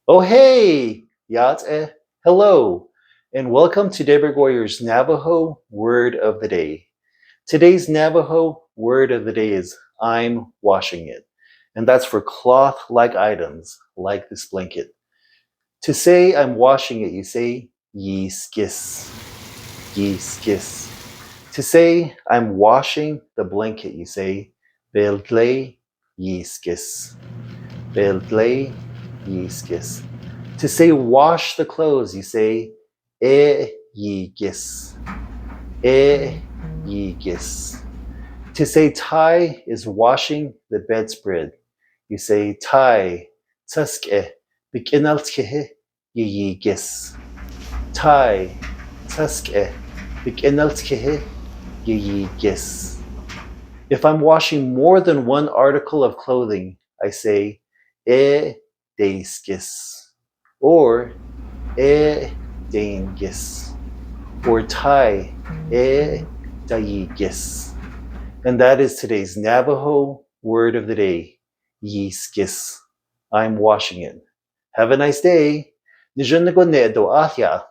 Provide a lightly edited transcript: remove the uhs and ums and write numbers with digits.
Oh, hey! Hello, and welcome to David Warrior's Navajo Word of the Day. Today's Navajo Word of the Day is I'm washing it, and that's for cloth-like items like this blanket. To say I'm washing it, you say Yiisgis, Yiisgis. To say I'm washing the blanket, you say Beldle Yiisgis, Beldle Yiisgis. To say wash the clothes, you say Yiisgis, Yiisgis. To say tie is washing the bedspread, you say tie tuske bikinaltkehe Yiisgis. Tie tuske bikinaltkehe Yiisgis. If I'm washing more than one article of clothing, I say deiskis or dengis or tai daigis. And that is today's Navajo word of the day, Yiisgis. I'm washing it. Have a nice day. Nijun na gonne do ahya.